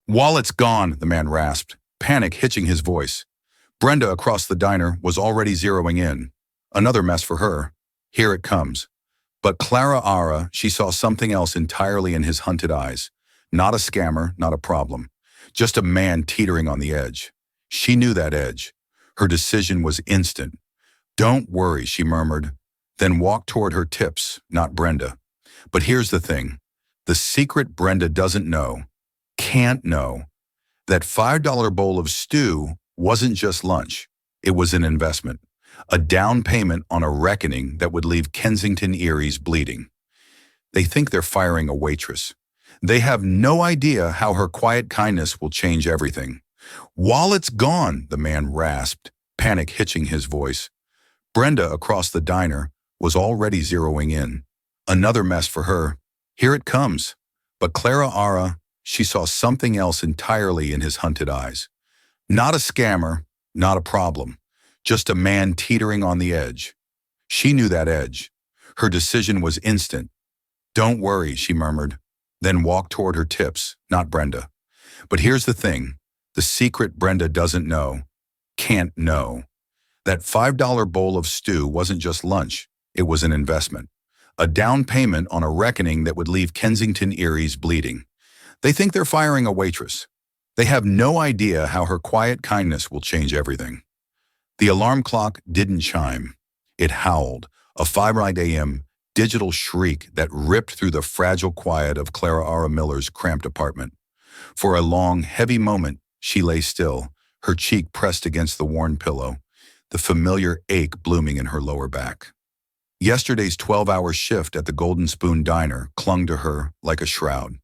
Wallet's gone, the man rasped, panic hitching his voice. Brenda across the diner was already zeroing in. Another mess for her. Here it comes. But Clara Ara, she saw something else entirely in his hunted eyes. Not a scammer, not a problem. Just a man teetering on the edge. She knew that edge. Her decision was instant. Don't worry, she murmured, then walked toward her tips, not Brenda. But here's the thing. The secret Brenda doesn't know, can't know, that $5 bowl of stew wasn't just lunch. It was an investment. A down payment on a reckoning that would leave Kensington Erie's bleeding. They think they're firing a waitress. They have no idea how her quiet kindness will change everything. Wallet's gone, the man rasped, panic hitching his voice. Brenda across the diner was already zeroing in. Another mess for her. Here it comes. But Clara Ara, she saw something else entirely in his hunted eyes. Not a scammer, not a problem. Just a man teetering on the edge. She knew that edge. Her decision was instant. Don't worry, she murmured, then walked toward her tips, not Brenda. But here's the thing. The secret Brenda doesn't know, can't know. That $5 bowl of stew wasn't just lunch. It was an investment. A down payment on a reckoning that would leave Kensington Erie's bleeding. They think they're firing a waitress. They have no idea how her quiet kindness will change everything. The alarm clock didn't chime. It howled, a 5 a.m. digital shriek that ripped through the fragile quiet of Clara Ara Miller's cramped apartment. For a long, heavy moment, she lay still, her cheek pressed against the worn pillow, the familiar ache blooming in her lower back. Yesterday's 12-hour shift at the Golden Spoon Diner clung to her like a shroud.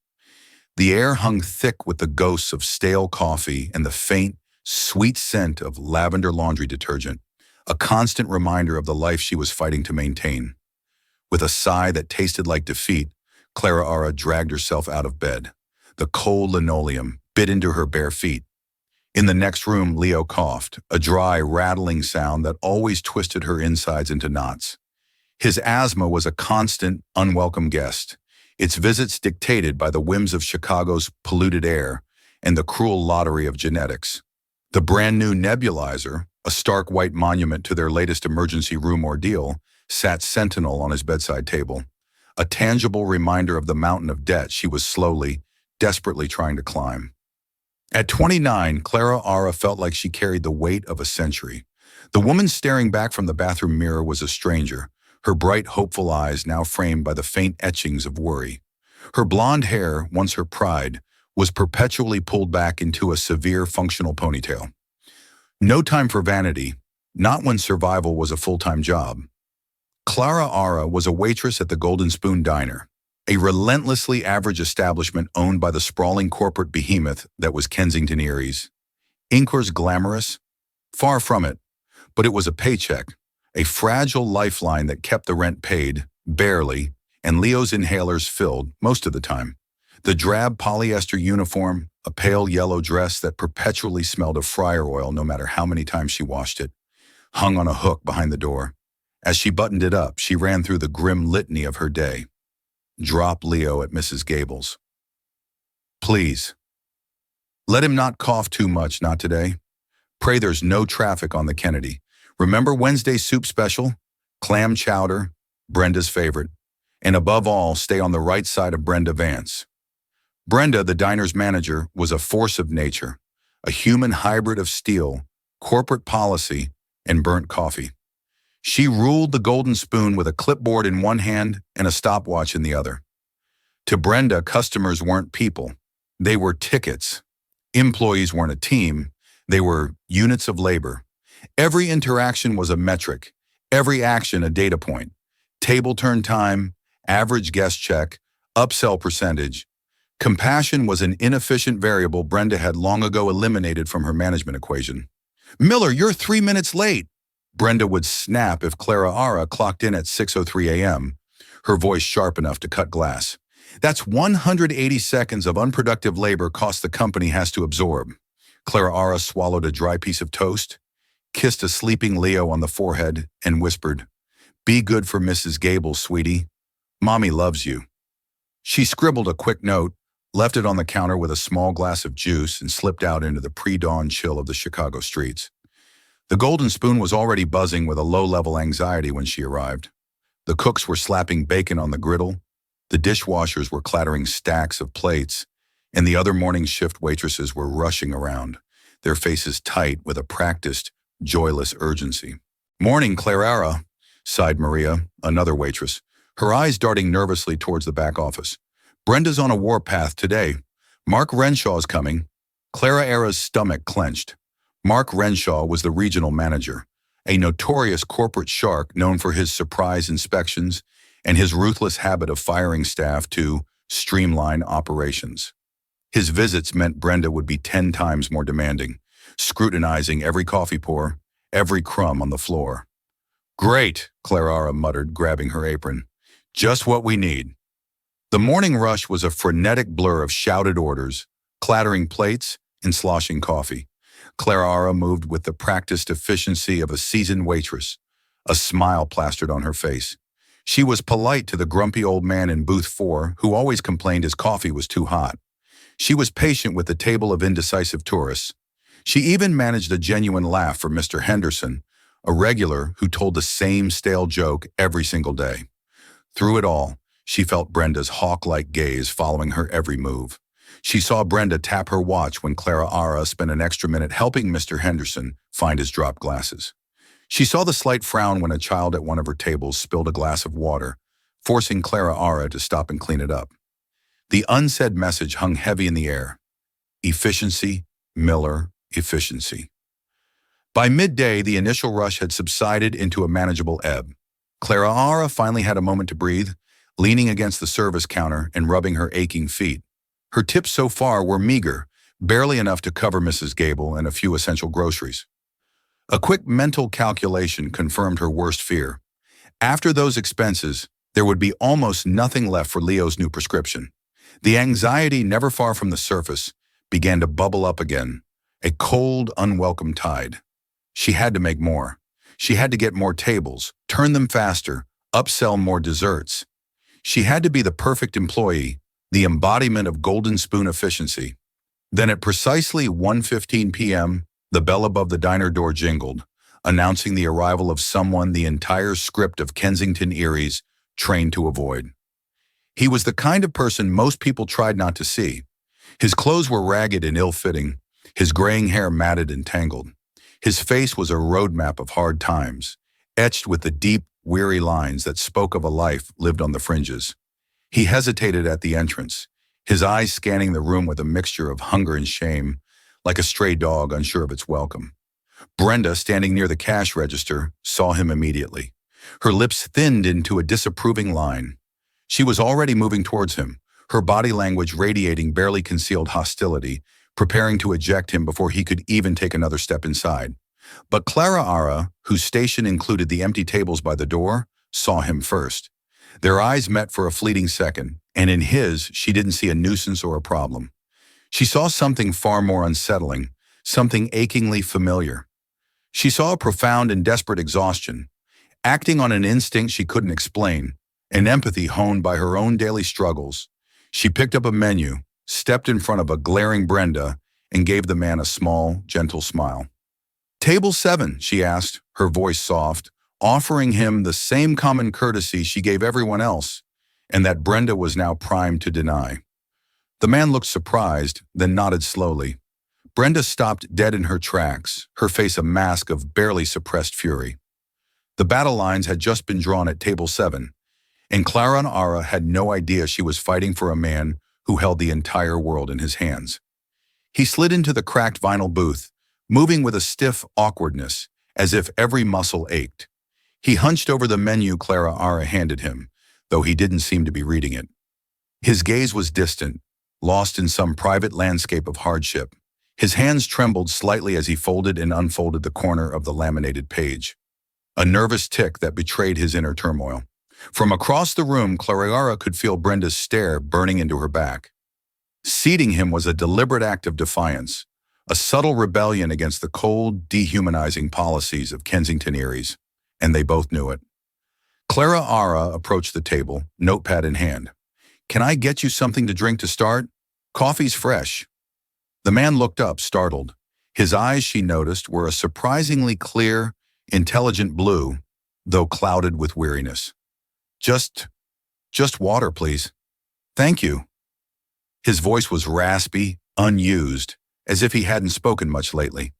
The air hung thick with the ghosts of stale coffee and the faint, sweet scent of lavender laundry detergent, a constant reminder of the life she was fighting to maintain. With a sigh that tasted like defeat, Clara Ara dragged herself out of bed. The cold linoleum bit into her bare feet. In the next room, Leo coughed, a dry, rattling sound that always twisted her insides into knots. His asthma was a constant, unwelcome guest, its visits dictated by the whims of Chicago's polluted air and the cruel lottery of genetics. The brand-new nebulizer, a stark white monument to their latest emergency room ordeal, sat sentinel on his bedside table, a tangible reminder of the mountain of debt she was slowly, desperately trying to climb. At 29, Clara Ara felt like she carried the weight of a century. The woman staring back from the bathroom mirror was a stranger, her bright, hopeful eyes now framed by the faint etchings of worry. Her blonde hair, once her pride, was perpetually pulled back into a severe functional ponytail. No time for vanity, not when survival was a full-time job. Clara Ara was a waitress at the Golden Spoon Diner, a relentlessly average establishment owned by the sprawling corporate behemoth that was Kensington Erie's. Inker's glamorous? Far from it, but it was a paycheck, a fragile lifeline that kept the rent paid, barely, and Leo's inhalers filled most of the time. The drab polyester uniform, a pale yellow dress that perpetually smelled of fryer oil no matter how many times she washed it, hung on a hook behind the door. As she buttoned it up, she ran through the grim litany of her day. Drop Leo at Mrs. Gable's. Please. Let him not cough too much, not today. Pray there's no traffic on the Kennedy. Remember Wednesday's soup special? Clam chowder, Brenda's favorite. And above all, stay on the right side of Brenda Vance. Brenda, the diner's manager, was a force of nature, a human hybrid of steel, corporate policy, and burnt coffee. She ruled the Golden Spoon with a clipboard in one hand and a stopwatch in the other. To Brenda, customers weren't people. They were tickets. Employees weren't a team. They were units of labor. Every interaction was a metric, every action a data point. Table turn time, average guest check, upsell percentage. Compassion was an inefficient variable Brenda had long ago eliminated from her management equation. Miller, you're 3 minutes late. Brenda would snap if Clara Ara clocked in at 6:03 a.m., her voice sharp enough to cut glass. That's 180 seconds of unproductive labor cost the company has to absorb. Clara Ara swallowed a dry piece of toast, kissed a sleeping Leo on the forehead, and whispered, "Be good for Mrs. Gable, sweetie. Mommy loves you." She scribbled a quick note, left it on the counter with a small glass of juice, and slipped out into the pre-dawn chill of the Chicago streets. The golden spoon was already buzzing with a low-level anxiety when she arrived. The cooks were slapping bacon on the griddle, the dishwashers were clattering stacks of plates, and the other morning shift waitresses were rushing around, their faces tight with a practiced, joyless urgency. "Morning, Clara," sighed Maria, another waitress, her eyes darting nervously towards the back office. "Brenda's on a warpath today. Mark Renshaw's coming." Clara's stomach clenched. Mark Renshaw was the regional manager, a notorious corporate shark known for his surprise inspections and his ruthless habit of firing staff to streamline operations. His visits meant Brenda would be 10 times more demanding, scrutinizing every coffee pour, every crumb on the floor. "Great," Clara muttered, grabbing her apron. "Just what we need." The morning rush was a frenetic blur of shouted orders, clattering plates, and sloshing coffee. Clara moved with the practiced efficiency of a seasoned waitress, a smile plastered on her face. She was polite to the grumpy old man in booth 4 who always complained his coffee was too hot. She was patient with the table of indecisive tourists. She even managed a genuine laugh for Mr. Henderson, a regular who told the same stale joke every single day. Through it all, she felt Brenda's hawk-like gaze following her every move. She saw Brenda tap her watch when Clara spent an extra minute helping Mr. Henderson find his dropped glasses. She saw the slight frown when a child at one of her tables spilled a glass of water, forcing Clara to stop and clean it up. The unsaid message hung heavy in the air. Efficiency, Miller, efficiency. By midday, the initial rush had subsided into a manageable ebb. Clara finally had a moment to breathe, leaning against the service counter and rubbing her aching feet. Her tips so far were meager, barely enough to cover Mrs. Gable and a few essential groceries. A quick mental calculation confirmed her worst fear. After those expenses, there would be almost nothing left for Leo's new prescription. The anxiety, never far from the surface, began to bubble up again, a cold, unwelcome tide. She had to make more. She had to get more tables, turn them faster, upsell more desserts. She had to be the perfect employee, the embodiment of golden spoon efficiency. Then at precisely 1:15 p.m., the bell above the diner door jingled, announcing the arrival of someone the entire script of Kensington Erie's trained to avoid. He was the kind of person most people tried not to see. His clothes were ragged and ill-fitting, his graying hair matted and tangled. His face was a roadmap of hard times, etched with the deep, weary lines that spoke of a life lived on the fringes. He hesitated at the entrance, his eyes scanning the room with a mixture of hunger and shame, like a stray dog unsure of its welcome. Brenda, standing near the cash register, saw him immediately. Her lips thinned into a disapproving line. She was already moving towards him, her body language radiating barely concealed hostility, preparing to eject him before he could even take another step inside. But Clara, whose station included the empty tables by the door, saw him first. Their eyes met for a fleeting second, and in his, she didn't see a nuisance or a problem. She saw something far more unsettling, something achingly familiar. She saw a profound and desperate exhaustion, acting on an instinct she couldn't explain, an empathy honed by her own daily struggles. She picked up a menu, stepped in front of a glaring Brenda, and gave the man a small, gentle smile. "Table 7, she asked, her voice soft, offering him the same common courtesy she gave everyone else, and that Brenda was now primed to deny. The man looked surprised, then nodded slowly. Brenda stopped dead in her tracks, her face a mask of barely suppressed fury. The battle lines had just been drawn at table 7, and Clara had no idea she was fighting for a man who held the entire world in his hands. He slid into the cracked vinyl booth, moving with a stiff awkwardness, as if every muscle ached. He hunched over the menu Clara handed him, though he didn't seem to be reading it. His gaze was distant, lost in some private landscape of hardship. His hands trembled slightly as he folded and unfolded the corner of the laminated page, a nervous tick that betrayed his inner turmoil. From across the room, Clara could feel Brenda's stare burning into her back. Seating him was a deliberate act of defiance, a subtle rebellion against the cold, dehumanizing policies of Kensington Erie's, and they both knew it. Clara approached the table, notepad in hand. "Can I get you something to drink to start?" Coffee's fresh. The man looked up, startled. His eyes, she noticed, were a surprisingly clear, intelligent blue, though clouded with weariness. Just, just water, please. Thank you. His voice was raspy, unused, as if he hadn't spoken much lately.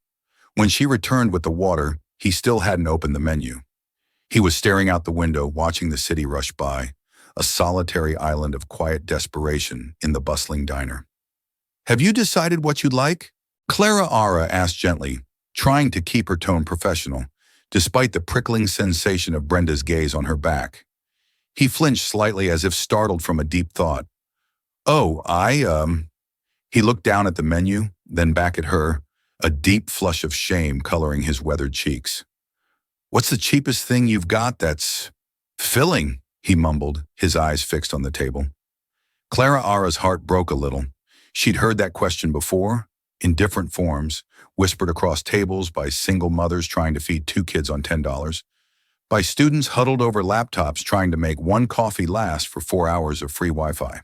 When she returned with the water, he still hadn't opened the menu. He was staring out the window, watching the city rush by, a solitary island of quiet desperation in the bustling diner. Have you decided what you'd like? Clara Ara asked gently, trying to keep her tone professional, despite the prickling sensation of Brenda's gaze on her back. He flinched slightly as if startled from a deep thought. Oh, He looked down at the menu, then back at her, a deep flush of shame coloring his weathered cheeks. What's the cheapest thing you've got that's filling? He mumbled, his eyes fixed on the table. Clara Ara's heart broke a little. She'd heard that question before, in different forms, whispered across tables by single mothers trying to feed 2 kids on $10, by students huddled over laptops trying to make 1 coffee last for 4 hours of free Wi-Fi.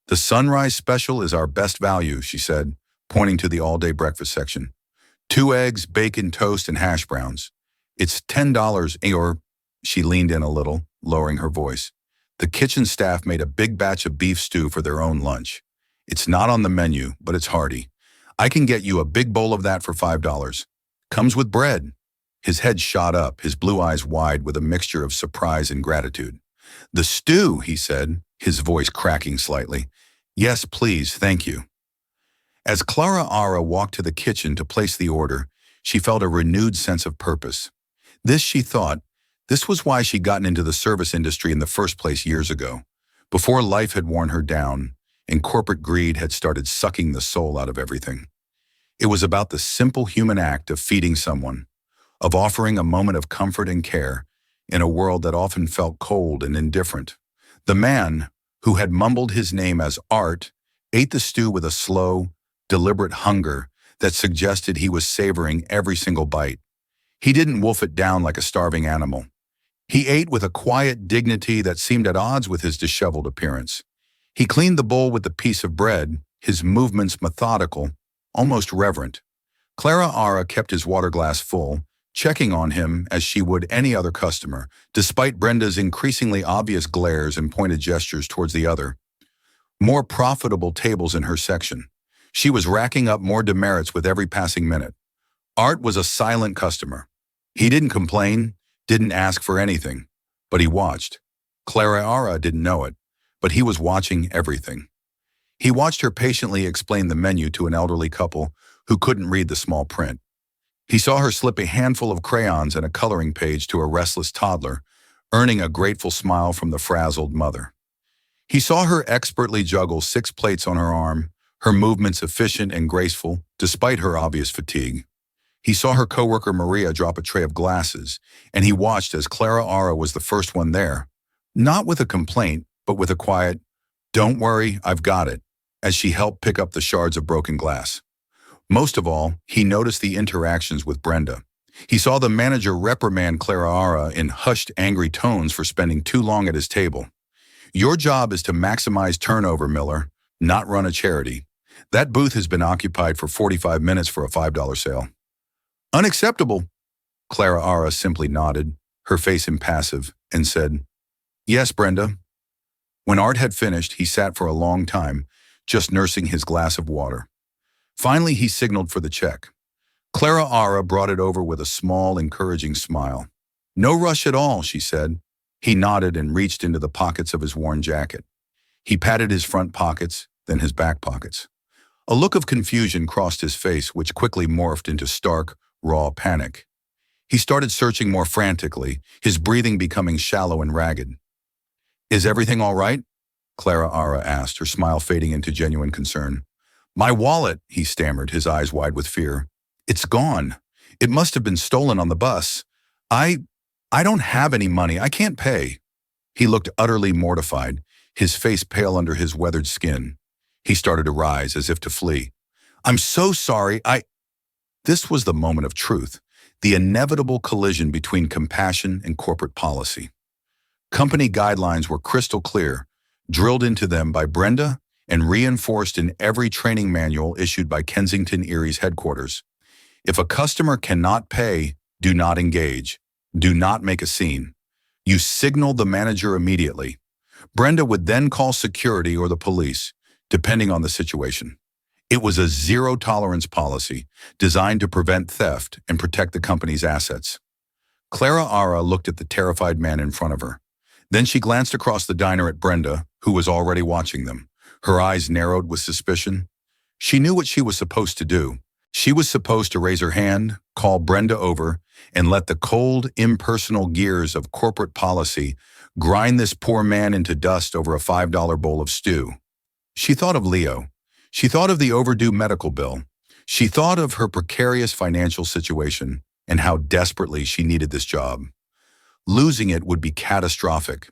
The sunrise special is our best value, she said, pointing to the all-day breakfast section. 2 eggs, bacon, toast, and hash browns. It's $10 or, she leaned in a little, lowering her voice. The kitchen staff made a big batch of beef stew for their own lunch. It's not on the menu, but it's hearty. I can get you a big bowl of that for $5. Comes with bread. His head shot up, his blue eyes wide with a mixture of surprise and gratitude. The stew, he said, his voice cracking slightly. Yes, please, thank you. As Clara Ara walked to the kitchen to place the order, she felt a renewed sense of purpose. She thought, this was why she'd gotten into the service industry in the first place years ago, before life had worn her down and corporate greed had started sucking the soul out of everything. It was about the simple human act of feeding someone, of offering a moment of comfort and care in a world that often felt cold and indifferent. The man, who had mumbled his name as Art, ate the stew with a slow, deliberate hunger that suggested he was savoring every single bite. He didn't wolf it down like a starving animal. He ate with a quiet dignity that seemed at odds with his disheveled appearance. He cleaned the bowl with the piece of bread, his movements methodical, almost reverent. Clara Ara kept his water glass full, checking on him as she would any other customer, despite Brenda's increasingly obvious glares and pointed gestures towards the other, more profitable tables in her section. She was racking up more demerits with every passing minute. Art was a silent customer. He didn't complain, didn't ask for anything, but he watched. Clara Ara didn't know it, but he was watching everything. He watched her patiently explain the menu to an elderly couple who couldn't read the small print. He saw her slip a handful of crayons and a coloring page to a restless toddler, earning a grateful smile from the frazzled mother. He saw her expertly juggle 6 plates on her arm, her movements efficient and graceful, despite her obvious fatigue. He saw her coworker Maria drop a tray of glasses, and he watched as Clara Ara was the first one there, not with a complaint, but with a quiet, "Don't worry, I've got it," as she helped pick up the shards of broken glass. Most of all, he noticed the interactions with Brenda. He saw the manager reprimand Clara Ara in hushed, angry tones for spending too long at his table. "Your job is to maximize turnover, Miller, not run a charity. That booth has been occupied for 45 minutes for a $5 sale." "Unacceptable." Clara Ara simply nodded, her face impassive, and said, "Yes, Brenda." When Art had finished, he sat for a long time, just nursing his glass of water. Finally, he signaled for the check. Clara Ara brought it over with a small, encouraging smile. "No rush at all," she said. He nodded and reached into the pockets of his worn jacket. He patted his front pockets, then his back pockets. A look of confusion crossed his face, which quickly morphed into stark, raw panic. He started searching more frantically, his breathing becoming shallow and ragged. "Is everything all right?" Clara Ara asked, her smile fading into genuine concern. "My wallet," he stammered, his eyes wide with fear. "It's gone. It must have been stolen on the bus. I don't have any money. I can't pay." He looked utterly mortified, his face pale under his weathered skin. He started to rise, as if to flee. "I'm so sorry. This was the moment of truth, the inevitable collision between compassion and corporate policy. Company guidelines were crystal clear, drilled into them by Brenda and reinforced in every training manual issued by Kensington Erie's headquarters. If a customer cannot pay, do not engage. Do not make a scene. You signal the manager immediately. Brenda would then call security or the police, depending on the situation. It was a zero-tolerance policy designed to prevent theft and protect the company's assets. Clara Ara looked at the terrified man in front of her. Then she glanced across the diner at Brenda, who was already watching them. Her eyes narrowed with suspicion. She knew what she was supposed to do. She was supposed to raise her hand, call Brenda over, and let the cold, impersonal gears of corporate policy grind this poor man into dust over a $5 bowl of stew. She thought of Leo. She thought of the overdue medical bill. She thought of her precarious financial situation and how desperately she needed this job. Losing it would be catastrophic.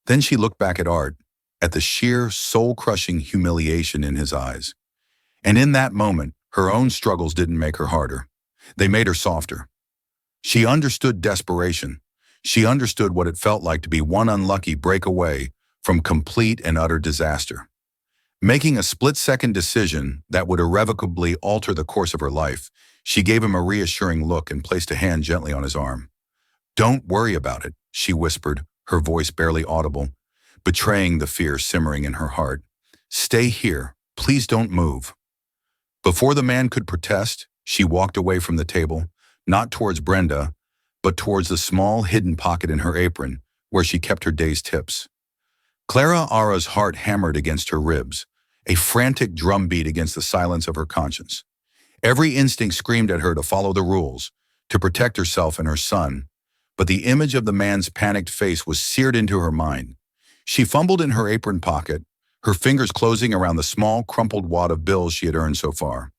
Then she looked back at Art, at the sheer, soul-crushing humiliation in his eyes. And in that moment, her own struggles didn't make her harder. They made her softer. She understood desperation. She understood what it felt like to be one unlucky break away from complete and utter disaster. Making a split-second decision that would irrevocably alter the course of her life, she gave him a reassuring look and placed a hand gently on his arm. "Don't worry about it," she whispered, her voice barely audible, betraying the fear simmering in her heart. "Stay here. Please don't move." Before the man could protest, she walked away from the table, not towards Brenda, but towards the small hidden pocket in her apron, where she kept her day's tips. Clara Ara's heart hammered against her ribs, a frantic drumbeat against the silence of her conscience. Every instinct screamed at her to follow the rules, to protect herself and her son, but the image of the man's panicked face was seared into her mind. She fumbled in her apron pocket, her fingers closing around the small, crumpled wad of bills she had earned so far.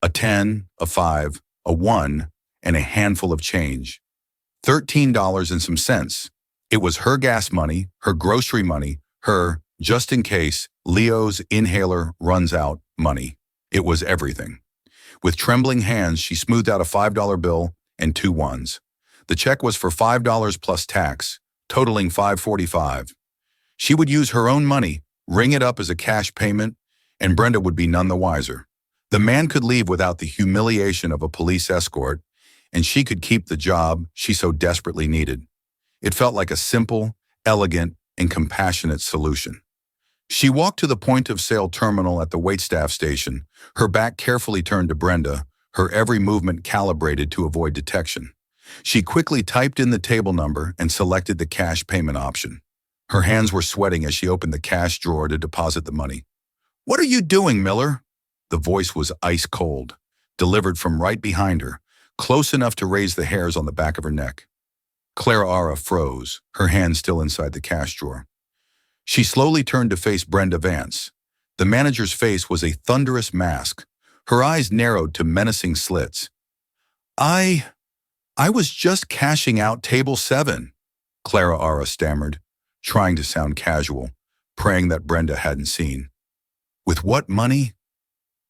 A 10, a 5, a 1, and a handful of change. $13 and some cents. It was her gas money, her grocery money, her, just in case, Leo's inhaler runs out, money. It was everything. With trembling hands, she smoothed out a $5 bill and 2 ones. The check was for $5 plus tax, totaling $5.45. She would use her own money, ring it up as a cash payment, and Brenda would be none the wiser. The man could leave without the humiliation of a police escort, and she could keep the job she so desperately needed. It felt like a simple, elegant, and compassionate solution. She walked to the point-of-sale terminal at the waitstaff station, her back carefully turned to Brenda, her every movement calibrated to avoid detection. She quickly typed in the table number and selected the cash payment option. Her hands were sweating as she opened the cash drawer to deposit the money. "What are you doing, Miller?" The voice was ice cold, delivered from right behind her, close enough to raise the hairs on the back of her neck. Clara Ara froze, her hand still inside the cash drawer. She slowly turned to face Brenda Vance. The manager's face was a thunderous mask, her eyes narrowed to menacing slits. I was just cashing out table 7, Clara Ara stammered, trying to sound casual, praying that Brenda hadn't seen. "With what money?"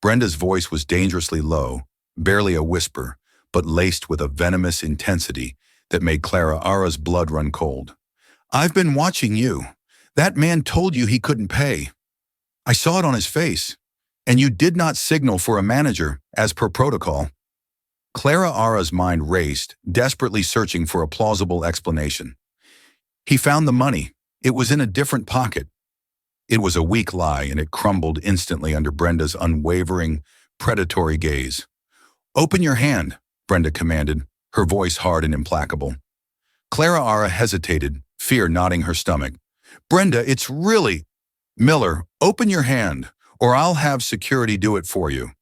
Brenda's voice was dangerously low, barely a whisper, but laced with a venomous intensity that made Clara Ara's blood run cold. "I've been watching you. That man told you he couldn't pay. I saw it on his face. And you did not signal for a manager, as per protocol." Clara Ara's mind raced, desperately searching for a plausible explanation. "He found the money. It was in a different pocket." It was a weak lie, and it crumbled instantly under Brenda's unwavering, predatory gaze. "Open your hand," Brenda commanded, her voice hard and implacable. Clara Ara hesitated, fear knotting her stomach. "Brenda, it's really—" "Miller, open your hand, or I'll have security do it for you."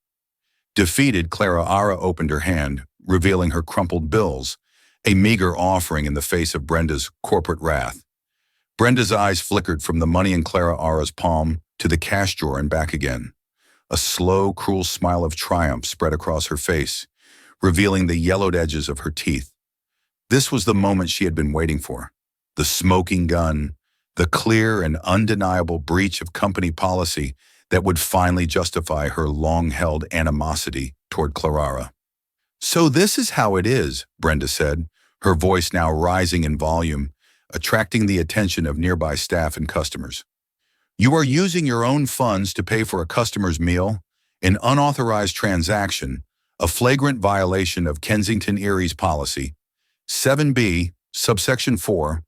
Defeated, Clara Ara opened her hand, revealing her crumpled bills, a meager offering in the face of Brenda's corporate wrath. Brenda's eyes flickered from the money in Clara Ara's palm to the cash drawer and back again. A slow, cruel smile of triumph spread across her face, revealing the yellowed edges of her teeth. This was the moment she had been waiting for. The smoking gun, the clear and undeniable breach of company policy that would finally justify her long-held animosity toward Clara. "So this is how it is," Brenda said, her voice now rising in volume, attracting the attention of nearby staff and customers. You are using your own funds to pay for a customer's meal, an unauthorized transaction, a flagrant violation of Kensington Erie's policy. 7B, subsection 4,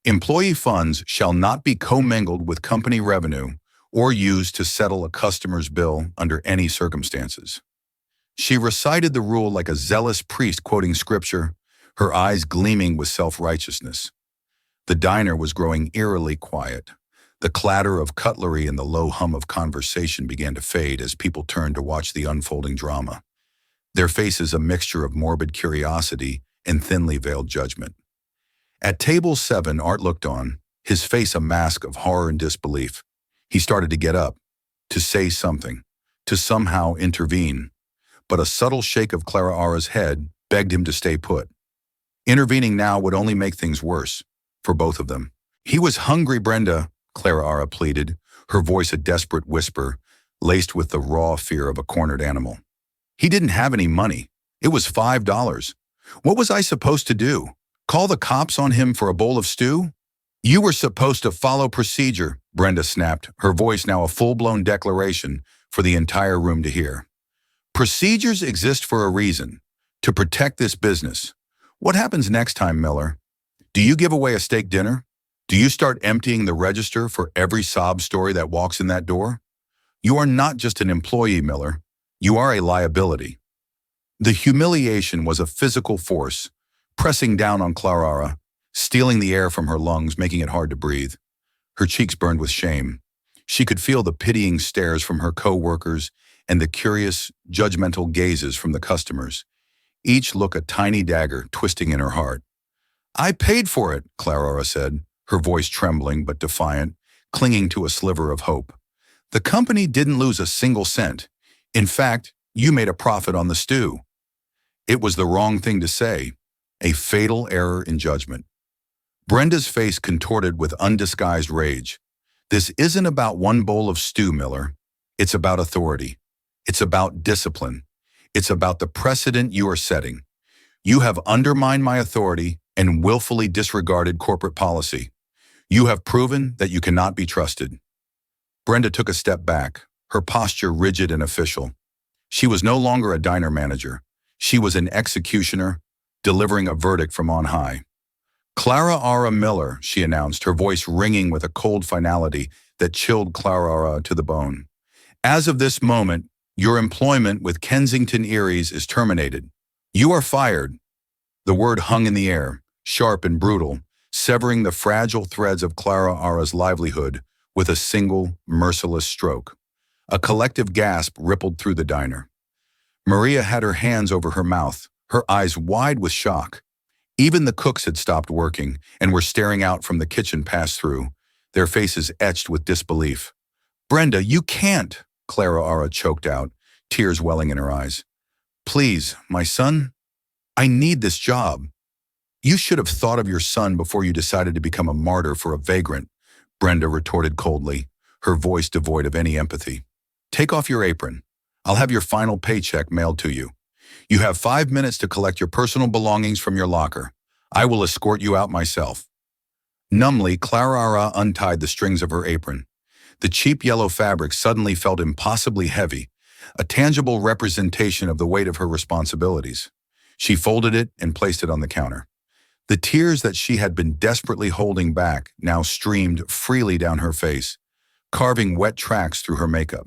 employee funds shall not be commingled with company revenue or used to settle a customer's bill under any circumstances. She recited the rule like a zealous priest quoting scripture, her eyes gleaming with self-righteousness. The diner was growing eerily quiet. The clatter of cutlery and the low hum of conversation began to fade as people turned to watch the unfolding drama, their faces a mixture of morbid curiosity and thinly veiled judgment. At table 7, Art looked on, his face a mask of horror and disbelief. He started to get up, to say something, to somehow intervene, but a subtle shake of Clara Ara's head begged him to stay put. Intervening now would only make things worse, for both of them. He was hungry, Brenda, Clara Ara pleaded, her voice a desperate whisper, laced with the raw fear of a cornered animal. He didn't have any money. It was $5. What was I supposed to do? Call the cops on him for a bowl of stew? You were supposed to follow procedure, Brenda snapped, her voice now a full-blown declaration for the entire room to hear. Procedures exist for a reason, to protect this business. What happens next time, Miller? Do you give away a steak dinner? Do you start emptying the register for every sob story that walks in that door? You are not just an employee, Miller. You are a liability. The humiliation was a physical force, pressing down on Clara Ara, stealing the air from her lungs, making it hard to breathe. Her cheeks burned with shame. She could feel the pitying stares from her co-workers and the curious, judgmental gazes from the customers, each look a tiny dagger twisting in her heart. I paid for it, Clara Ara said, her voice trembling but defiant, clinging to a sliver of hope. The company didn't lose a single cent. In fact, you made a profit on the stew. It was the wrong thing to say, a fatal error in judgment. Brenda's face contorted with undisguised rage. This isn't about one bowl of stew, Miller. It's about authority. It's about discipline. It's about the precedent you are setting. You have undermined my authority and willfully disregarded corporate policy. You have proven that you cannot be trusted. Brenda took a step back, her posture rigid and official. She was no longer a diner manager. She was an executioner, delivering a verdict from on high. Clara Ara Miller, she announced, her voice ringing with a cold finality that chilled Clara Ara to the bone. As of this moment, your employment with Kensington Erie's is terminated. You are fired. The word hung in the air, sharp and brutal, severing the fragile threads of Clara Ara's livelihood with a single, merciless stroke. A collective gasp rippled through the diner. Maria had her hands over her mouth, her eyes wide with shock. Even the cooks had stopped working and were staring out from the kitchen pass-through, their faces etched with disbelief. Brenda, you can't, Clara Ara choked out, tears welling in her eyes. Please, my son, I need this job. You should have thought of your son before you decided to become a martyr for a vagrant, Brenda retorted coldly, her voice devoid of any empathy. Take off your apron. I'll have your final paycheck mailed to you. You have 5 minutes to collect your personal belongings from your locker. I will escort you out myself. Numbly, Clara Ara untied the strings of her apron. The cheap yellow fabric suddenly felt impossibly heavy, a tangible representation of the weight of her responsibilities. She folded it and placed it on the counter. The tears that she had been desperately holding back now streamed freely down her face, carving wet tracks through her makeup.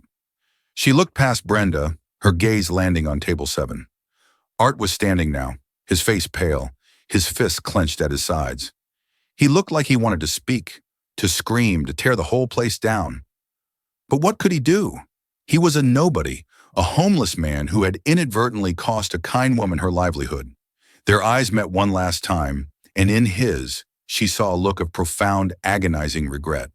She looked past Brenda, her gaze landing on table 7. Art was standing now, his face pale, his fists clenched at his sides. He looked like he wanted to speak, to scream, to tear the whole place down. But what could he do? He was a nobody, a homeless man who had inadvertently cost a kind woman her livelihood. Their eyes met one last time, and in his, she saw a look of profound, agonizing regret.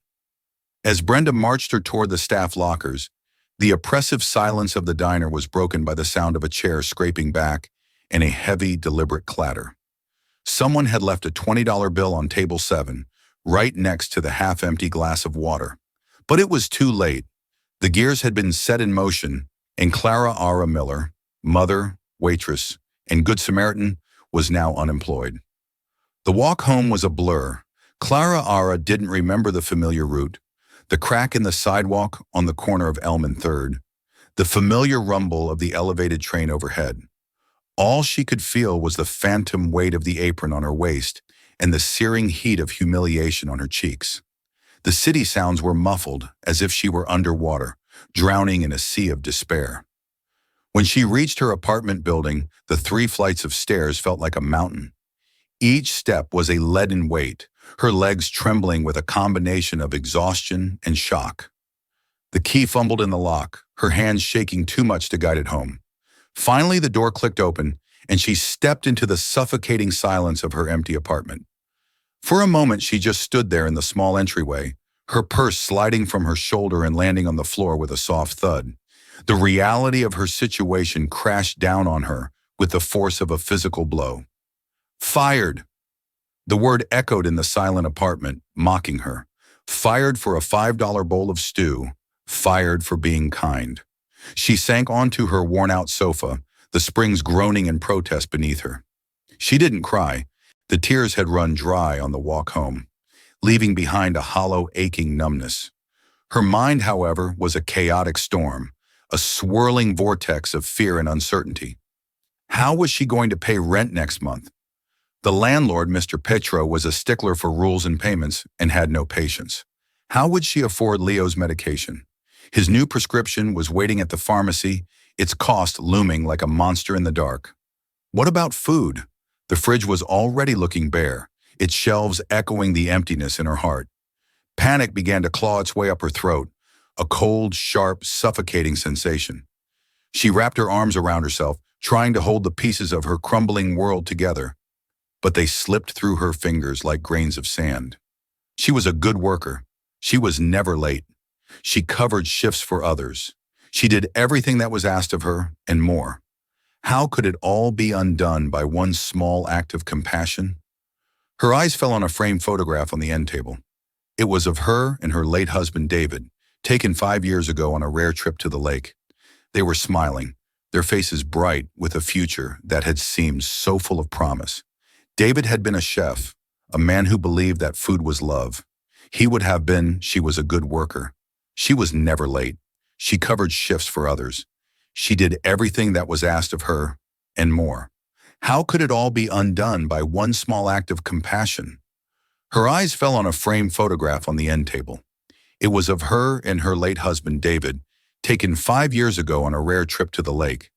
As Brenda marched her toward the staff lockers, the oppressive silence of the diner was broken by the sound of a chair scraping back and a heavy, deliberate clatter. Someone had left a $20 bill on table 7, right next to the half-empty glass of water. But it was too late. The gears had been set in motion, and Clara Ara Miller, mother, waitress, and Good Samaritan, was now unemployed. The walk home was a blur. Clara Ara didn't remember the familiar route. the crack in the sidewalk on the corner of Elm and Third, the familiar rumble of the elevated train overhead. All she could feel was the phantom weight of the apron on her waist and the searing heat of humiliation on her cheeks. The city sounds were muffled, as if she were underwater, drowning in a sea of despair. When she reached her apartment building, the 3 flights of stairs felt like a mountain. Each step was a leaden weight, her legs trembling with a combination of exhaustion and shock. The key fumbled in the lock, her hands shaking too much to guide it home. Finally, the door clicked open, and she stepped into the suffocating silence of her empty apartment. For a moment, she just stood there in the small entryway, her purse sliding from her shoulder and landing on the floor with a soft thud. The reality of her situation crashed down on her with the force of a physical blow. Fired! The word echoed in the silent apartment, mocking her. Fired for a $5 bowl of stew. Fired for being kind. She sank onto her worn-out sofa, the springs groaning in protest beneath her. She didn't cry. The tears had run dry on the walk home, leaving behind a hollow, aching numbness. Her mind, however, was a chaotic storm, a swirling vortex of fear and uncertainty. How was she going to pay rent next month? The landlord, Mr. Petro, was a stickler for rules and payments and had no patience. How would she afford Leo's medication? His new prescription was waiting at the pharmacy, its cost looming like a monster in the dark. What about food? The fridge was already looking bare, its shelves echoing the emptiness in her heart. Panic began to claw its way up her throat, a cold, sharp, suffocating sensation. She wrapped her arms around herself, trying to hold the pieces of her crumbling world together, but they slipped through her fingers like grains of sand. She was a good worker. She was never late. She covered shifts for others. She did everything that was asked of her and more. How could it all be undone by one small act of compassion? Her eyes fell on a framed photograph on the end table. It was of her and her late husband, David, taken 5 years ago on a rare trip to the lake. They were smiling, their faces bright with a future that had seemed so full of promise. David had been a chef, a man who believed that food was love. He would have been, she was a good worker. She was never late. She covered shifts for others. She did everything that was asked of her, and more. How could it all be undone by one small act of compassion? Her eyes fell on a framed photograph on the end table. It was of her and her late husband, David, taken 5 years ago on a rare trip to the lake.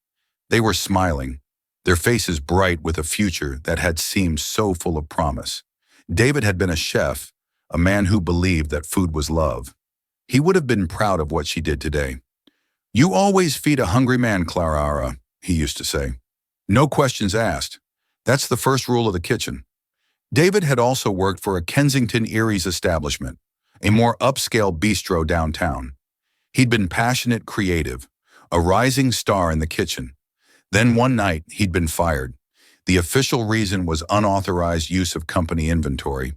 They were smiling, their faces bright with a future that had seemed so full of promise. David had been a chef, a man who believed that food was love. He would have been proud of what she did today. "You always feed a hungry man, Clara," he used to say. No questions asked. That's the first rule of the kitchen. David had also worked for a Kensington Erie's establishment, a more upscale bistro downtown. He'd been passionate, creative, a rising star in the kitchen. Then one night, he'd been fired. The official reason was unauthorized use of company inventory.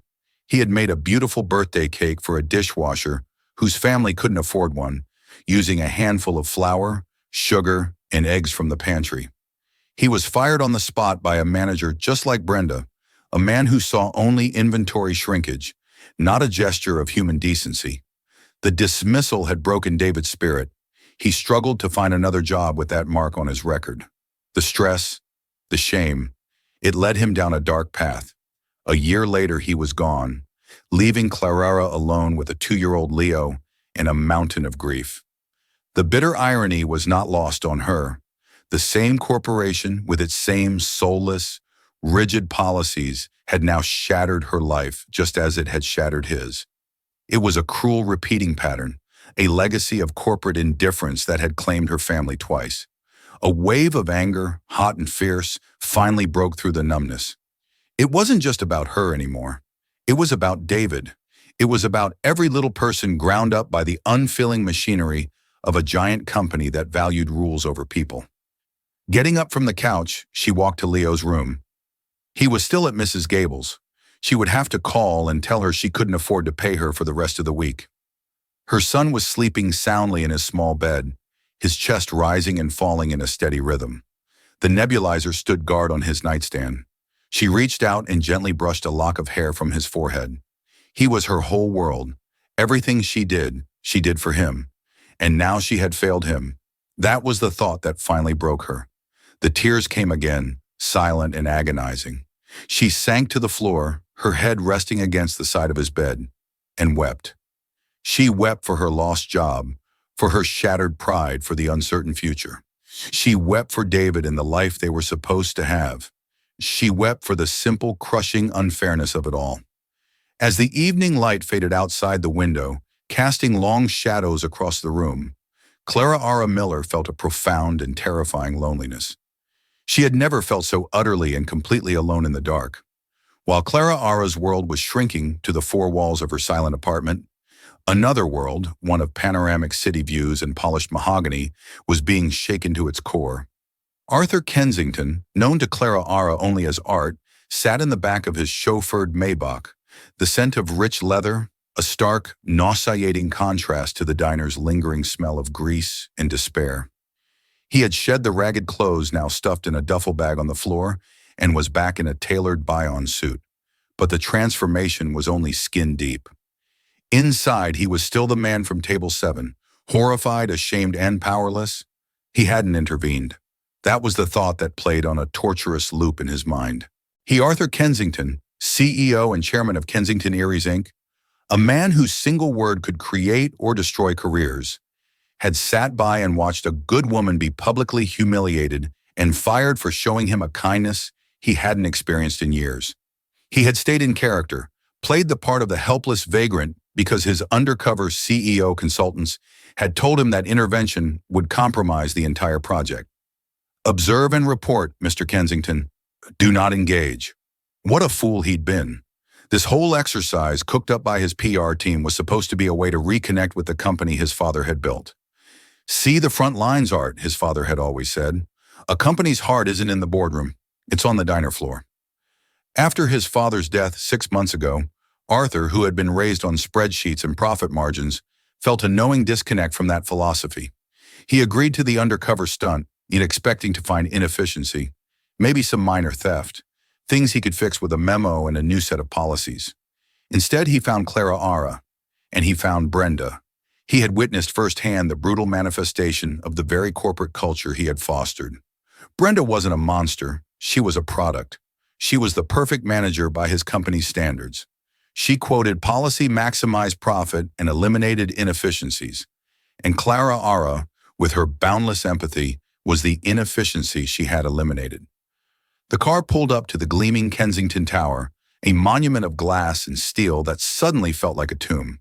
He had made a beautiful birthday cake for a dishwasher whose family couldn't afford one, using a handful of flour, sugar, and eggs from the pantry. He was fired on the spot by a manager just like Brenda, a man who saw only inventory shrinkage, not a gesture of human decency. The dismissal had broken David's spirit. He struggled to find another job with that mark on his record. The stress, the shame, it led him down a dark path. A year later, he was gone, leaving Clara alone with a 2-year-old Leo and a mountain of grief. The bitter irony was not lost on her. The same corporation, with its same soulless, rigid policies, had now shattered her life just as it had shattered his. It was a cruel repeating pattern, a legacy of corporate indifference that had claimed her family twice. A wave of anger, hot and fierce, finally broke through the numbness. It wasn't just about her anymore. It was about David. It was about every little person ground up by the unfilling machinery of a giant company that valued rules over people. Getting up from the couch, she walked to Leo's room. He was still at Mrs. Gable's. She would have to call and tell her she couldn't afford to pay her for the rest of the week. Her son was sleeping soundly in his small bed, his chest rising and falling in a steady rhythm. The nebulizer stood guard on his nightstand. She reached out and gently brushed a lock of hair from his forehead. He was her whole world, Everything she did for him. And now she had failed him. That was the thought that finally broke her. The tears came again, silent and agonizing. She sank to the floor, her head resting against the side of his bed, and wept. She wept for her lost job, for her shattered pride, for the uncertain future. She wept for David and the life they were supposed to have. She wept for the simple, crushing unfairness of it all. As the evening light faded outside the window, casting long shadows across the room, Clara Ara Miller felt a profound and terrifying loneliness. She had never felt so utterly and completely alone in the dark. While Clara Ara's world was shrinking to the four walls of her silent apartment, another world, one of panoramic city views and polished mahogany, was being shaken to its core. Arthur Kensington, known to Clara Ara only as Art, sat in the back of his chauffeured Maybach, the scent of rich leather, a stark, nauseating contrast to the diner's lingering smell of grease and despair. He had shed the ragged clothes now stuffed in a duffel bag on the floor and was back in a tailored buy-on suit. But the transformation was only skin deep. Inside, he was still the man from Table 7, horrified, ashamed, and powerless. He hadn't intervened. That was the thought that played on a torturous loop in his mind. He, Arthur Kensington, CEO and chairman of Kensington Eries Inc., a man whose single word could create or destroy careers, had sat by and watched a good woman be publicly humiliated and fired for showing him a kindness he hadn't experienced in years. He had stayed in character, played the part of the helpless vagrant because his undercover CEO consultants had told him that intervention would compromise the entire project. Observe and report, Mr. Kensington. Do not engage. What a fool he'd been. This whole exercise, cooked up by his PR team, was supposed to be a way to reconnect with the company his father had built. See the front lines, Art, his father had always said. A company's heart isn't in the boardroom. It's on the diner floor. After his father's death 6 months ago, Arthur, who had been raised on spreadsheets and profit margins, felt a knowing disconnect from that philosophy. He agreed to the undercover stunt, yet expecting to find inefficiency, maybe some minor theft, things he could fix with a memo and a new set of policies. Instead, he found Clara Ara, and he found Brenda. He had witnessed firsthand the brutal manifestation of the very corporate culture he had fostered. Brenda wasn't a monster, she was a product. She was the perfect manager by his company's standards. She quoted policy maximized profit and eliminated inefficiencies. And Clara Ara, with her boundless empathy, was the inefficiency she had eliminated. The car pulled up to the gleaming Kensington Tower, a monument of glass and steel that suddenly felt like a tomb.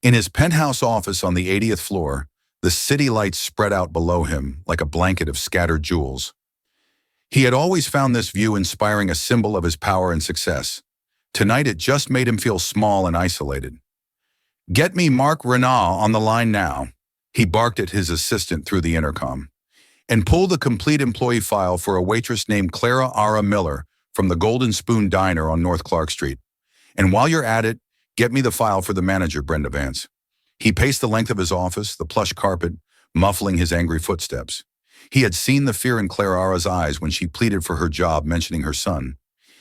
In his penthouse office on the 80th floor, the city lights spread out below him like a blanket of scattered jewels. He had always found this view inspiring, a symbol of his power and success. Tonight it just made him feel small and isolated. "Get me Mark Renaud on the line now," he barked at his assistant through the intercom. "And pull the complete employee file for a waitress named Clara Ara Miller from the Golden Spoon Diner on North Clark Street. And while you're at it, get me the file for the manager, Brenda Vance." He paced the length of his office, the plush carpet, muffling his angry footsteps. He had seen the fear in Clara Ara's eyes when she pleaded for her job, mentioning her son.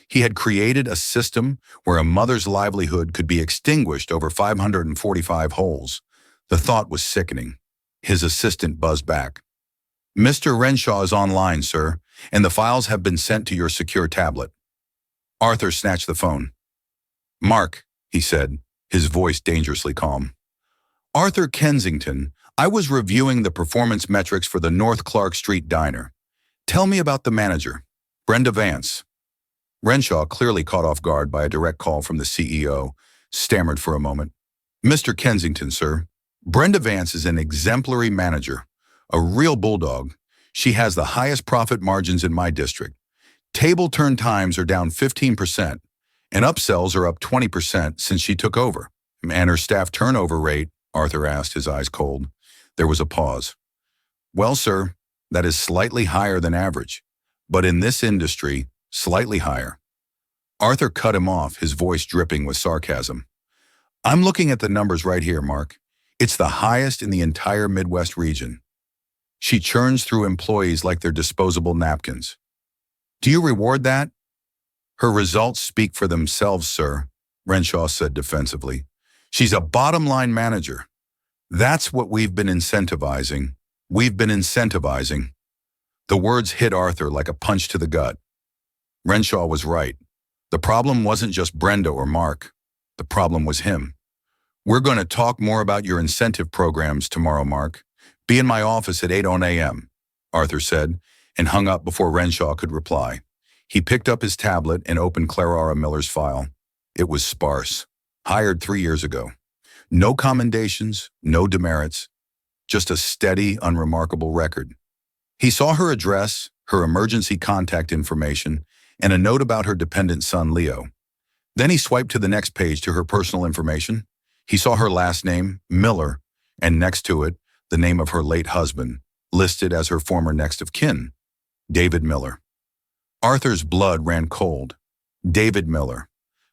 He had created a system where a mother's livelihood could be extinguished over 545 holes. The thought was sickening. His assistant buzzed back. "Mr. Renshaw is online, sir, and the files have been sent to your secure tablet." Arthur snatched the phone. "Mark," he said, his voice dangerously calm. "Arthur Kensington, I was reviewing the performance metrics for the North Clark Street Diner. Tell me about the manager, Brenda Vance." Renshaw, clearly caught off guard by a direct call from the CEO, stammered for a moment. "Mr. Kensington, sir, Brenda Vance is an exemplary manager, a real bulldog. She has the highest profit margins in my district. Table turn times are down 15%, and upsells are up 20% since she took over." "And her staff turnover rate?" Arthur asked, his eyes cold. There was a pause. "Well, sir, that is slightly higher than average, but in this industry, slightly higher." Arthur cut him off, his voice dripping with sarcasm. "I'm looking at the numbers right here, Mark. It's the highest in the entire Midwest region. She churns through employees like they're disposable napkins. Do you reward that?" "Her results speak for themselves, sir," Renshaw said defensively. She's a bottom-line manager. That's what we've been incentivizing. We've been incentivizing. The words hit Arthur like a punch to the gut. Renshaw was right. The problem wasn't just Brenda or Mark. The problem was him. We're going to talk more about your incentive programs tomorrow, Mark. Be in my office at 8 a.m., Arthur said, and hung up before Renshaw could reply. He picked up his tablet and opened Clara Miller's file. It was sparse. Hired 3 years ago. No commendations, no demerits, just a steady, unremarkable record. He saw her address, her emergency contact information, and a note about her dependent son, Leo. Then he swiped to the next page to her personal information. He saw her last name, Miller, and next to it, the name of her late husband, listed as her former next of kin, David Miller. Arthur's blood ran cold. David Miller.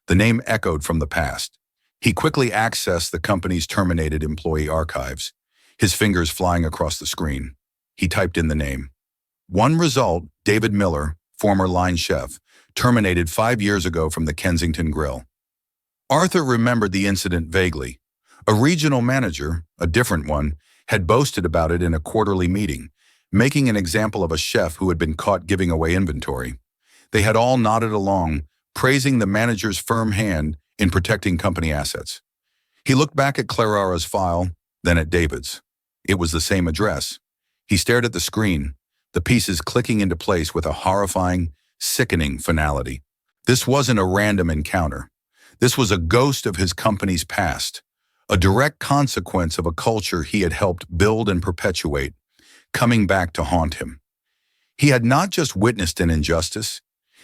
The name echoed from the past. He quickly accessed the company's terminated employee archives, his fingers flying across the screen. He typed in the name. One result, David Miller, former line chef, terminated 5 years ago from the Kensington Grill. Arthur remembered the incident vaguely. A regional manager, a different one, had boasted about it in a quarterly meeting, making an example of a chef who had been caught giving away inventory. They had all nodded along, praising the manager's firm hand in protecting company assets. He looked back at Clara's file, then at David's. It was the same address. He stared at the screen, the pieces clicking into place with a horrifying, sickening finality. This wasn't a random encounter. This was a ghost of his company's past, a direct consequence of a culture he had helped build and perpetuate, coming back to haunt him. He had not just witnessed an injustice,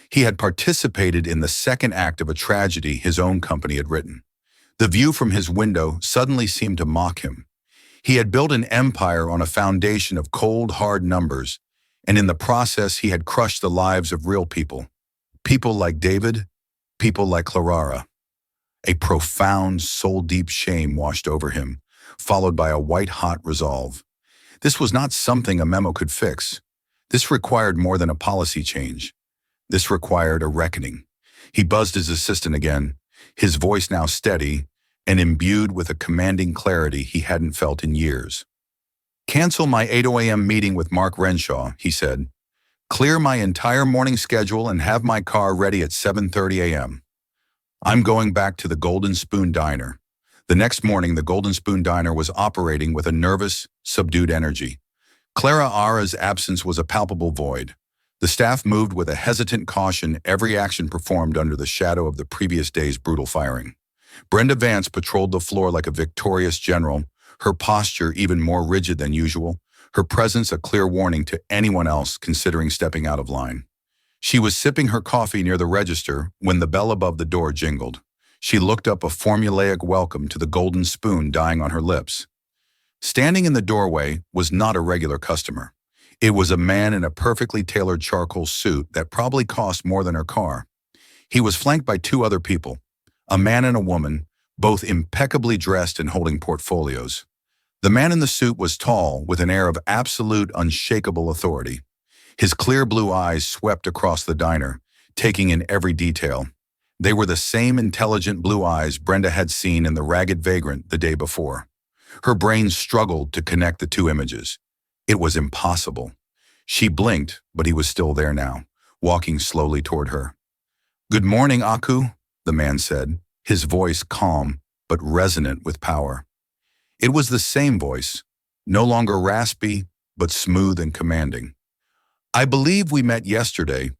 he had participated in the second act of a tragedy his own company had written. The view from his window suddenly seemed to mock him. He had built an empire on a foundation of cold, hard numbers, and in the process he had crushed the lives of real people. People like David, people like Clara. A profound, soul-deep shame washed over him, followed by a white-hot resolve. This was not something a memo could fix. This required more than a policy change. This required a reckoning. He buzzed his assistant again, his voice now steady and imbued with a commanding clarity he hadn't felt in years. Cancel my 8 a.m. meeting with Mark Renshaw, he said. Clear my entire morning schedule and have my car ready at 7:30 a.m. I'm going back to the Golden Spoon Diner. The next morning, the Golden Spoon Diner was operating with a nervous, subdued energy. Clara's absence was a palpable void. The staff moved with a hesitant caution, every action performed under the shadow of the previous day's brutal firing. Brenda Vance patrolled the floor like a victorious general, her posture even more rigid than usual, her presence a clear warning to anyone else considering stepping out of line. She was sipping her coffee near the register when the bell above the door jingled. She looked up, a formulaic welcome to the Golden Spoon dying on her lips. Standing in the doorway was not a regular customer. It was a man in a perfectly tailored charcoal suit that probably cost more than her car. He was flanked by 2 other people, a man and a woman, both impeccably dressed and holding portfolios. The man in the suit was tall, with an air of absolute, unshakable authority. His clear blue eyes swept across the diner, taking in every detail. They were the same intelligent blue eyes Brenda had seen in The Ragged Vagrant the day before. Her brain struggled to connect the 2 images. It was impossible. She blinked, but he was still there now, walking slowly toward her. Good morning, Aku, the man said, his voice calm but resonant with power. It was the same voice, no longer raspy, but smooth and commanding. I believe we met yesterday.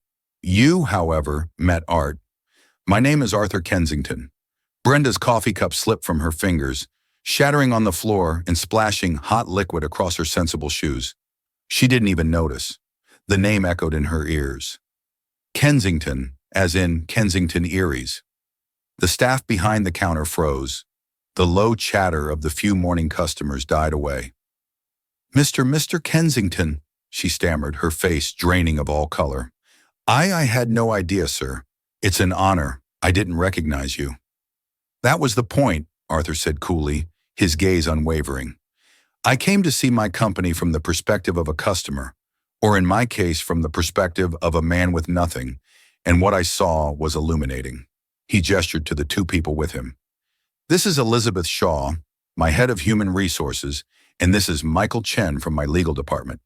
You, however, met Art. My name is Arthur Kensington. Brenda's coffee cup slipped from her fingers, shattering on the floor and splashing hot liquid across her sensible shoes. She didn't even notice. The name echoed in her ears. Kensington, as in Kensington Eries. The staff behind the counter froze. The low chatter of the few morning customers died away. Mr. Kensington, she stammered, her face draining of all color. I had no idea, sir. It's an honor. I didn't recognize you. That was the point, Arthur said coolly, his gaze unwavering. I came to see my company from the perspective of a customer, or in my case, from the perspective of a man with nothing, and what I saw was illuminating. He gestured to the 2 people with him. This is Elizabeth Shaw, my head of human resources, and this is Michael Chen from my legal department.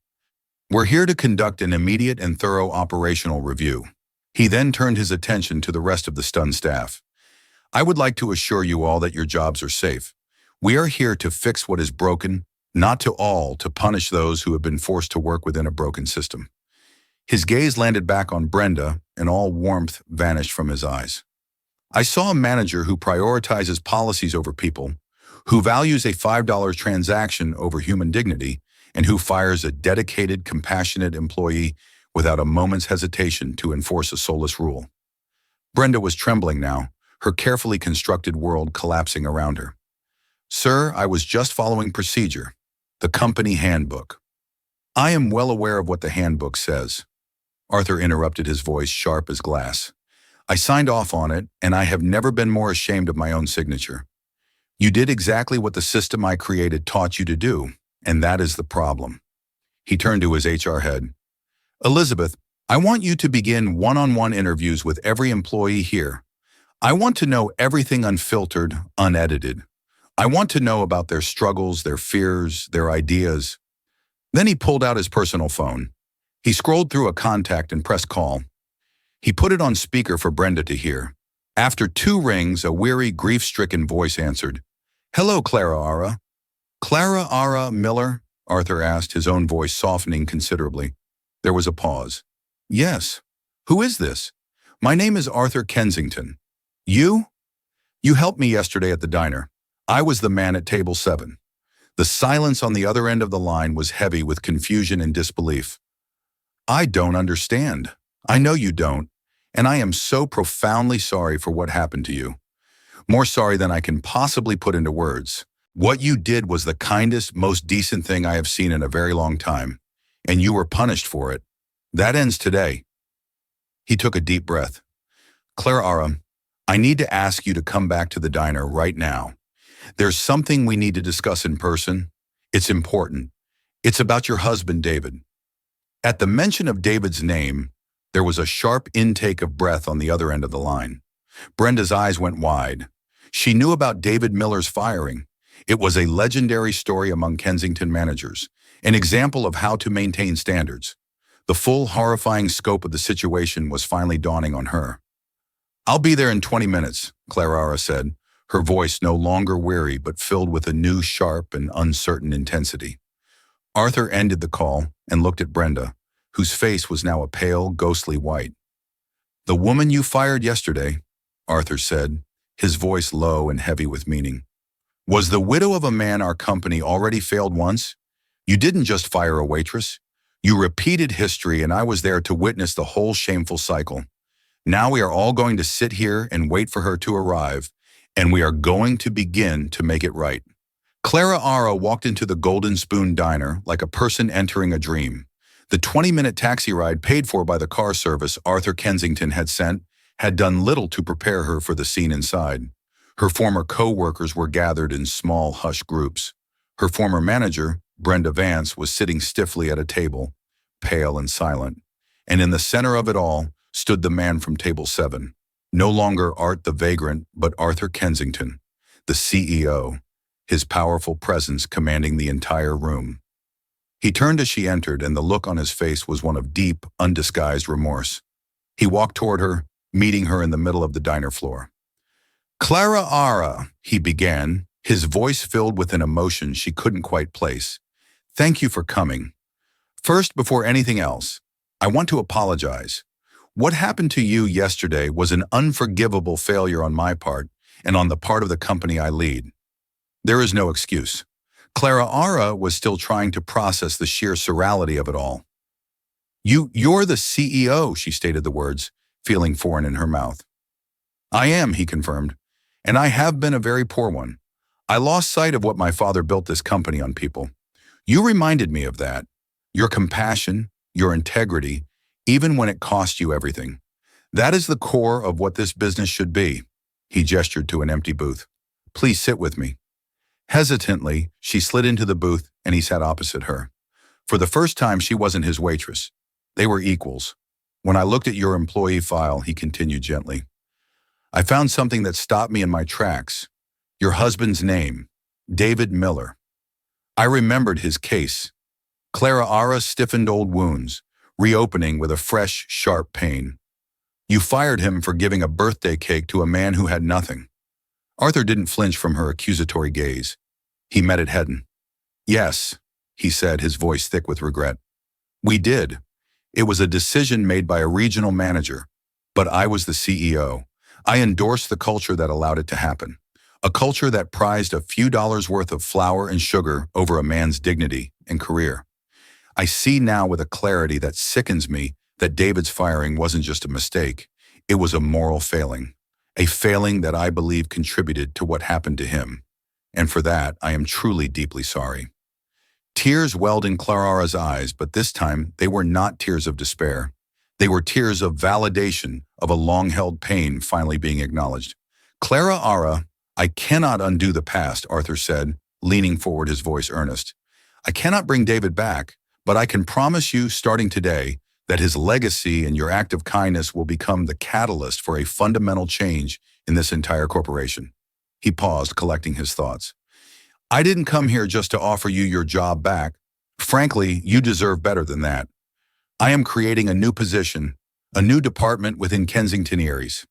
We're here to conduct an immediate and thorough operational review. He then turned his attention to the rest of the stunned staff. I would like to assure you all that your jobs are safe. We are here to fix what is broken, not to punish those who have been forced to work within a broken system. His gaze landed back on Brenda, and all warmth vanished from his eyes. I saw a manager who prioritizes policies over people, who values a $5 transaction over human dignity, and who fires a dedicated, compassionate employee without a moment's hesitation to enforce a soulless rule. Brenda was trembling now, her carefully constructed world collapsing around her. Sir, I was just following procedure. The company handbook. I am well aware of what the handbook says. Arthur interrupted, his voice sharp as glass. I signed off on it, and I have never been more ashamed of my own signature. You did exactly what the system I created taught you to do, and that is the problem. He turned to his HR head. Elizabeth, I want you to begin one-on-one interviews with every employee here. I want to know everything unfiltered, unedited. I want to know about their struggles, their fears, their ideas. Then he pulled out his personal phone. He scrolled through a contact and pressed call. He put it on speaker for Brenda to hear. After 2 rings, a weary, grief-stricken voice answered. Hello, Clara Ara. Clara Ara Miller? Arthur asked, his own voice softening considerably. There was a pause. Yes. Who is this? My name is Arthur Kensington. You? You helped me yesterday at the diner. I was the man at table 7. The silence on the other end of the line was heavy with confusion and disbelief. I don't understand. I know you don't, and I am so profoundly sorry for what happened to you. More sorry than I can possibly put into words. What you did was the kindest, most decent thing I have seen in a very long time, and you were punished for it. That ends today. He took a deep breath. Clara Ara, I need to ask you to come back to the diner right now. There's something we need to discuss in person. It's important. It's about your husband, David. At the mention of David's name, there was a sharp intake of breath on the other end of the line. Brenda's eyes went wide. She knew about David Miller's firing. It was a legendary story among Kensington managers, an example of how to maintain standards. The full horrifying scope of the situation was finally dawning on her. I'll be there in 20 minutes, Clara said, her voice no longer weary but filled with a new sharp and uncertain intensity. Arthur ended the call and looked at Brenda, whose face was now a pale, ghostly white. The woman you fired yesterday, Arthur said, his voice low and heavy with meaning, was the widow of a man our company already failed once. You didn't just fire a waitress. You repeated history, and I was there to witness the whole shameful cycle. Now we are all going to sit here and wait for her to arrive, and we are going to begin to make it right. Clara Ara walked into the Golden Spoon Diner like a person entering a dream. The 20-minute taxi ride paid for by the car service Arthur Kensington had sent had done little to prepare her for the scene inside. Her former co-workers were gathered in small, hushed groups. Her former manager, Brenda Vance, was sitting stiffly at a table, pale and silent. And in the center of it all stood the man from table 7. No longer Art the Vagrant, but Arthur Kensington, the CEO, his powerful presence commanding the entire room. He turned as she entered, and the look on his face was one of deep, undisguised remorse. He walked toward her, meeting her in the middle of the diner floor. Clara Ara, he began, his voice filled with an emotion she couldn't quite place. Thank you for coming. First, before anything else, I want to apologize. What happened to you yesterday was an unforgivable failure on my part and on the part of the company I lead. There is no excuse. Clara Ara was still trying to process the sheer surreality of it all. You're the CEO, she stated the words, feeling foreign in her mouth. I am, he confirmed, and I have been a very poor one. I lost sight of what my father built this company on, people. You reminded me of that. Your compassion, your integrity, even when it cost you everything. That is the core of what this business should be. He gestured to an empty booth. Please sit with me. Hesitantly, she slid into the booth and he sat opposite her. For the first time, she wasn't his waitress. They were equals. When I looked at your employee file, he continued gently, I found something that stopped me in my tracks. Your husband's name, David Miller. I remembered his case. Clara Ara stiffened old wounds, reopening with a fresh, sharp pain. You fired him for giving a birthday cake to a man who had nothing. Arthur didn't flinch from her accusatory gaze. He met it head on. Yes, he said, his voice thick with regret. We did. It was a decision made by a regional manager, but I was the CEO. I endorsed the culture that allowed it to happen. A culture that prized a few dollars worth of flour and sugar over a man's dignity and career. I see now with a clarity that sickens me that David's firing wasn't just a mistake. It was a moral failing. A failing that I believe contributed to what happened to him. And for that, I am truly deeply sorry. Tears welled in Clara's eyes, but this time they were not tears of despair. They were tears of validation of a long-held pain finally being acknowledged. Clara Ara, I cannot undo the past, Arthur said, leaning forward, his voice earnest. I cannot bring David back, but I can promise you, starting today, that his legacy and your act of kindness will become the catalyst for a fundamental change in this entire corporation. He paused, collecting his thoughts. I didn't come here just to offer you your job back. Frankly, you deserve better than that. I am creating a new position, a new department within Kensington Eries.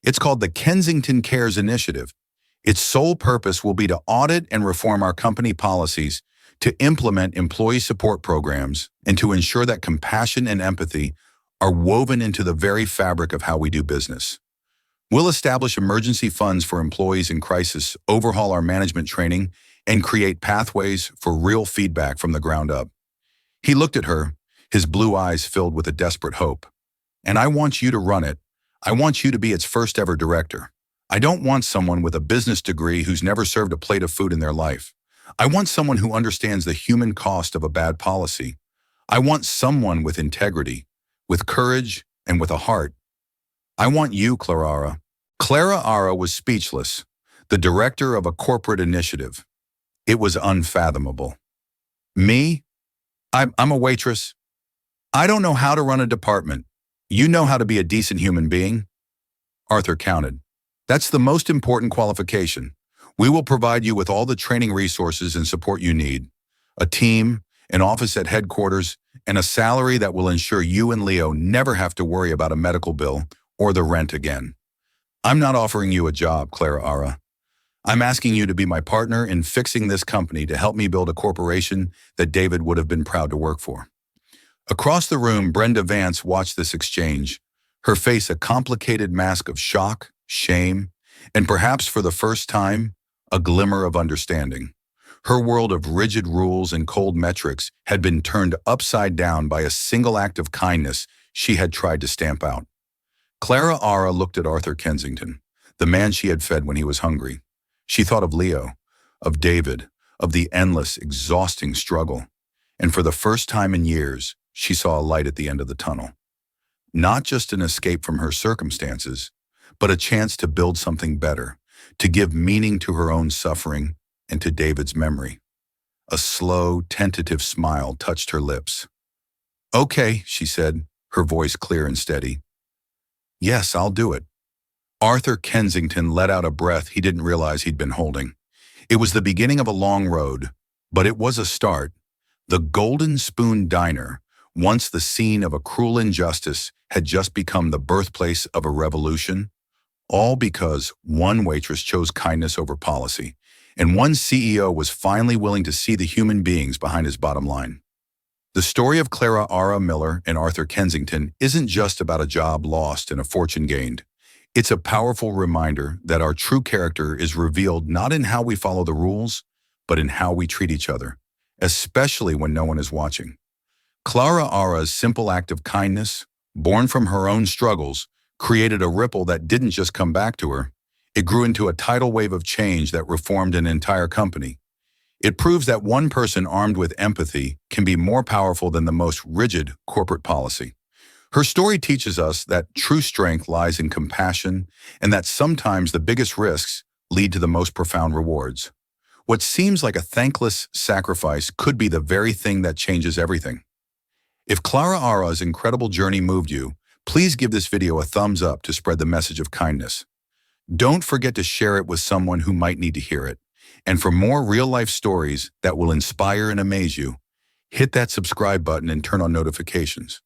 It's called the Kensington Cares Initiative. Its sole purpose will be to audit and reform our company policies, to implement employee support programs, and to ensure that compassion and empathy are woven into the very fabric of how we do business. We'll establish emergency funds for employees in crisis, overhaul our management training, and create pathways for real feedback from the ground up. He looked at her, his blue eyes filled with a desperate hope. And I want you to run it. I want you to be its first ever director. I don't want someone with a business degree who's never served a plate of food in their life. I want someone who understands the human cost of a bad policy. I want someone with integrity, with courage, and with a heart. I want you, Clara. Clara Ara was speechless, the director of a corporate initiative. It was unfathomable. Me? I'm a waitress. I don't know how to run a department. You know how to be a decent human being? Arthur counted. That's the most important qualification. We will provide you with all the training resources and support you need. A team, an office at headquarters, and a salary that will ensure you and Leo never have to worry about a medical bill or the rent again. I'm not offering you a job, Clara Ara. I'm asking you to be my partner in fixing this company to help me build a corporation that David would have been proud to work for. Across the room, Brenda Vance watched this exchange, her face a complicated mask of shock, shame, and perhaps for the first time, a glimmer of understanding. Her world of rigid rules and cold metrics had been turned upside down by a single act of kindness she had tried to stamp out. Clara Ara looked at Arthur Kensington, the man she had fed when he was hungry. She thought of Leo, of David, of the endless, exhausting struggle. And for the first time in years, she saw a light at the end of the tunnel. Not just an escape from her circumstances, but a chance to build something better, to give meaning to her own suffering and to David's memory. A slow, tentative smile touched her lips. Okay, she said, her voice clear and steady. Yes, I'll do it. Arthur Kensington let out a breath he didn't realize he'd been holding. It was the beginning of a long road, but it was a start. The Golden Spoon Diner, once the scene of a cruel injustice, had just become the birthplace of a revolution, all because one waitress chose kindness over policy, and one CEO was finally willing to see the human beings behind his bottom line. The story of Clara Ara Miller and Arthur Kensington isn't just about a job lost and a fortune gained. It's a powerful reminder that our true character is revealed not in how we follow the rules, but in how we treat each other, especially when no one is watching. Clara Ara's simple act of kindness, born from her own struggles, created a ripple that didn't just come back to her. It grew into a tidal wave of change that reformed an entire company. It proves that one person armed with empathy can be more powerful than the most rigid corporate policy. Her story teaches us that true strength lies in compassion and that sometimes the biggest risks lead to the most profound rewards. What seems like a thankless sacrifice could be the very thing that changes everything. If Clara Ara's incredible journey moved you, please give this video a thumbs up to spread the message of kindness. Don't forget to share it with someone who might need to hear it. And for more real-life stories that will inspire and amaze you, hit that subscribe button and turn on notifications.